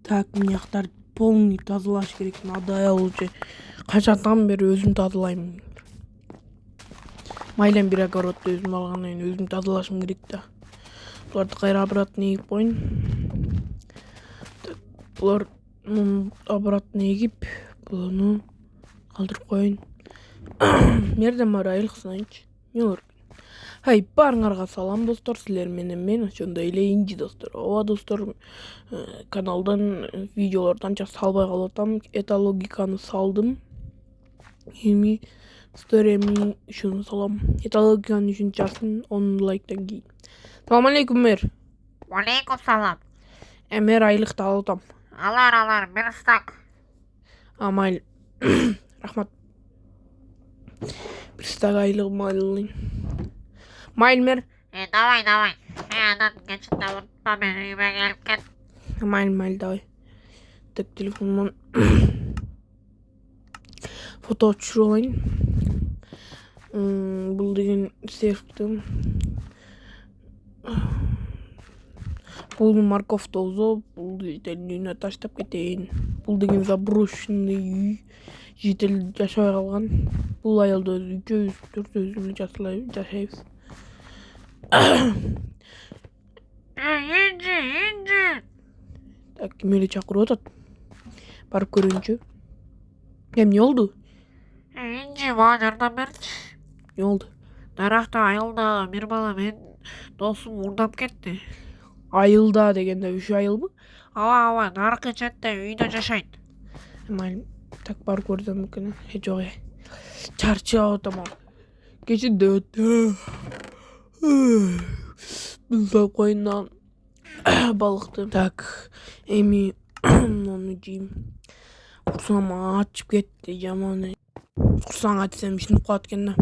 Так, мынаяктар полный тазалаш керек. Надо уже качандан бери өзүм тазалайм. Майлен бир огородду өзүм алгандан кийин өзүм тазалашым керек да. Буларды кайра обратно эгип коеюн. Булар обратно эгип, буну калтырып коеюн. Мерден бар айылыксынайынчы. Не бар? Хай, барыңарга салам достор, силер менен мен ошондой эле инжи достор. Ооба достор, каналдан видеолорду анча салбай калып атам. Эталогиканы салдым. Эми сториямды ушуну салам. Эталогиканы үчүнчү 10 лайктан кийин. Салам алейкум, мэр. Алейкум салам. Мэр айлыкты алып атам. Алар, бир стак. Майыл. Рахмат. Бир стак айлыгым алайын. Майыл, мэр. Давай. Анан кечинде унутпа мени үйүмө келип кет. Майыл, давай. Так, телефонуман фото түшүрүп алайын. Бул деген серіктім. Бул морковь тозу, бул үйүнө таштап кетейин. Бул деген заброшенный үй. Житель жашабай калган. Бул айылда үчөөбүз, төртөөбүз эле жашайбыз. Инжи. Так, ким эле чакырып атат? Барып көрөйүнчү. Эмне болду? Инжи, мага жардам берчи. Не болду? Даракта айылда бир бала менин досум уурдап кетти. Айылда дегенде ушу айылбы? Ооба, наркы четте үйдө жашайт. Майыл, так барып көрсөм экен. Жок. Чарчап атам. Кечинде өтө. Бул коюндан балыкты. Так, эми муну жейм. Курсагым ачып кетти жаман. Курсаң ачсам ишинип калат экен да.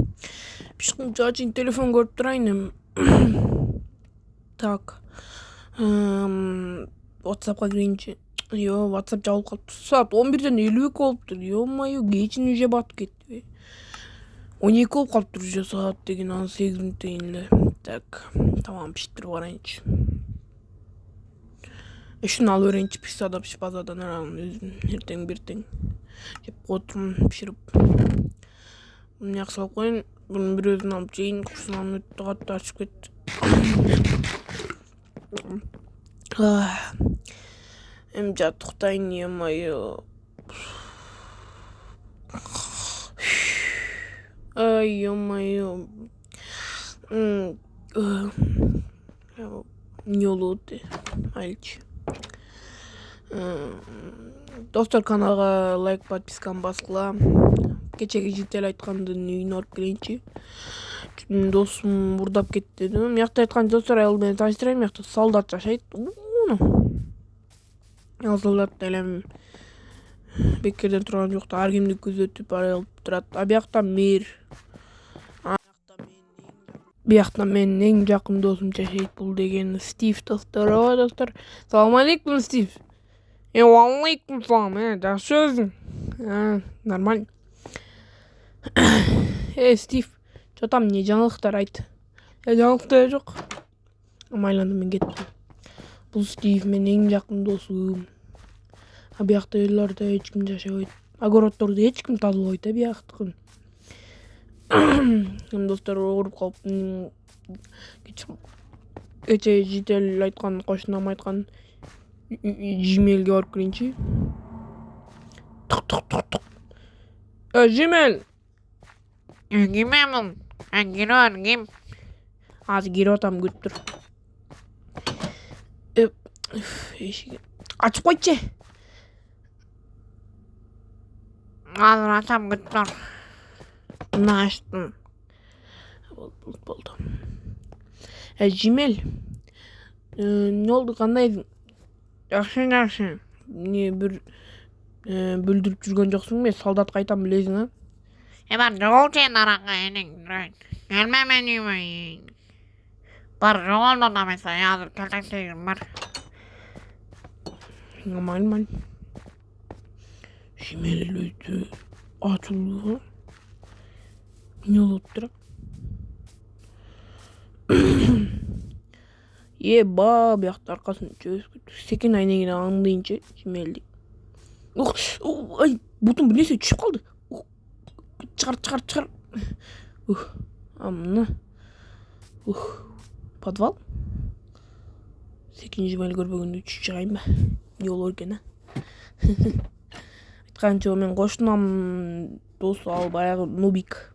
Чачын телефон көрүп турайын эми. Так. WhatsApp'ка кирейинчи. WhatsApp жабылып калыптыр. Саат 11:52 болуптур. Ё-моё, кечин уже батып кетти. 12 болуп калыптыр уже саат деген, анан 8 мүнөт эле. Так, тамам пиштирип барайынчы. Шуну алып берейинчи, пишса да пишпаса да өзүм эртең биртең жеп коетурмун пиширип. Муну жакшы салып коеюн. Bunun bir özünü alıp жейин. Курсунан өттү, катты ачып кетти. Эми жатыктайын, ё-моё. Ай, ё-моё. Не болот? Мальчик. Достор, каналга лайк, подписканы баскыла. Кечеги житель айткандын үйүнө барып кирейинчи. Досум уурдап кетти дедим. Мыякта айткан достор, айыл менен тааныштырайын. Мыякта солдат жашайт. Ал солдат деле бекерден турган жок да, ар кимди күзөтүп алып турат. Биякта мэр. Биякта менин эң жакын досум жашайт. Бул деген Стив достор. Ооба достор. Салам алейкум, Стив. Алейкум салам. Жакшысың? Нормально. Стив, чо там не жаңылыктар айт. Жаңылыктар жок. Майланып мен кеттим. Бул Стив менин эң жакын досум. Биякта үйлөрдө эч ким жашабайт. Огороддорду эч ким тазалабайт, бияктыкын. Достор, ооруп калыптым. Кече житель айткан, кошунам айткан Жимелге барып кирейинчи. Тук. Жимел. Кимемин? Ким? Азыр кирип атам, күтүп тур. Эшиги ачып койчу. Азыр ачам, күтүп тур. Мына ачтым. Болду. Жимел. Не болду, кандайсың? Жакшы. Не бир бүлдүрүп жүргөн жоксуң бе? Солдат кайтам билесиң, Бар жогол сен аракка эниң. Келме мен үйүмө. Бар жогол да намайса, азыр келтектегим бар. Нормально. Жимел эле ачылды. Не болуп тур? Еба, бияқта арқасын секен айнан кейін аңдайынша жемелді. Ай, бұтым бір несе түшіп қалды. Шығар. Амына. Подвал. Секен жемел көрбегенде түшіп шығайын ба? Не ол өрген, айтқанша мен қошынам досы ал баяғы Нубик.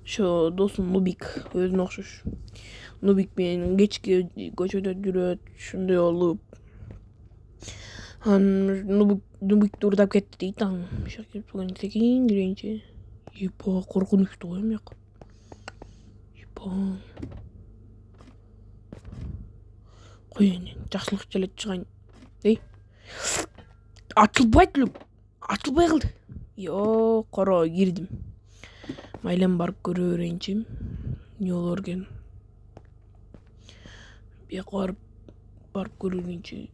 Шо досым Нубик, өзіне ұқсас. Нубик мен кечке көшеде жүрөт, шундай болуп. Нубик урдап кетти дейт аң. Шакеп бүгүн секин кирейинче. Епа, коркунучтуу ғой мек. Епа. Кой эне, жакшылык келет чыгайын. Эй. Атылбай калды. Йо, коро кирдим. Майлам барып көрө берейинчи. Не болор экен? Бияка барып көрө берейинчи.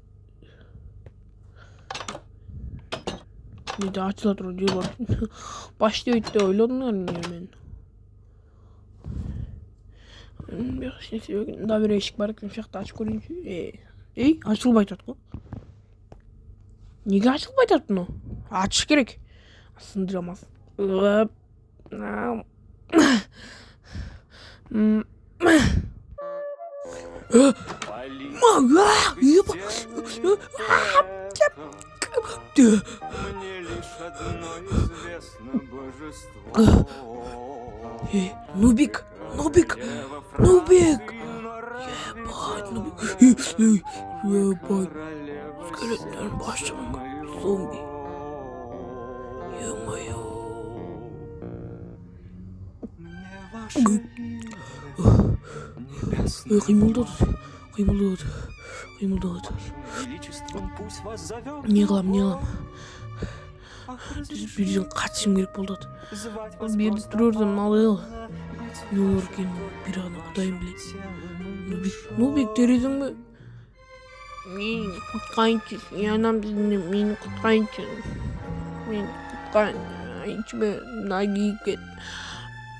Неде ачыла туруп жер бар. Баштайт деп ойлодум мен. Да бир эшик бар экен, шакта ачып көрөйүнчү. Эй, ачылбай атат го. Неге ачылбай атат муну? Ачыш керек. Сындырамаз. Нубик! Ебать, Нубик! Ебать! Скелеттен башым, зомби. Ё-моё! Кыймылдат. Не кылам. Бирден качышым керек болду. Бирди турурдум, ал. Не болор экен, бир аны Кудайым билет. Нубик, терезиңби? Мени куткайынчы, янам мени куткайынчы. Мени куткайынчы, наги кет.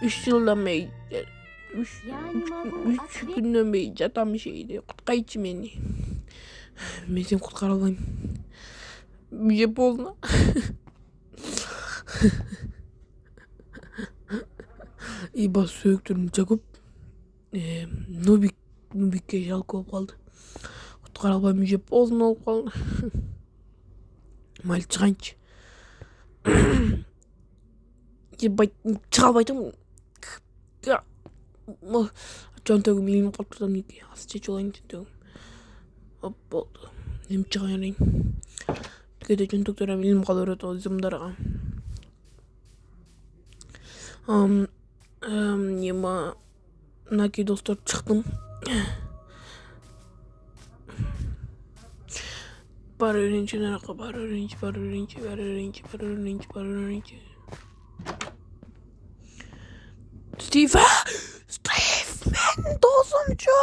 3 жылдан бeri, 3 күндөн бeri жатам şeyde. Куткайчы мени. Мен сени куткара албайм. Мне больно. Ибо сөөктөрүм жагып, Нубикке жалко болуп калды. Куткара албайм, мне больно болуп калды. Майыл чыгайынчы. Ебать, чыга албайтым. Жонтөгүм илинип калыптыр неге. Азыр чечип алайын жонтөгүм. Оп, болду. Эми чыга берейин. Кээде жонтөктөрүм илинип кала берет ол зымдарга. Нема мынакей достор чыктым. Бар өрүнчү наракка, бар өрүнчү. Steve, мен досумчу.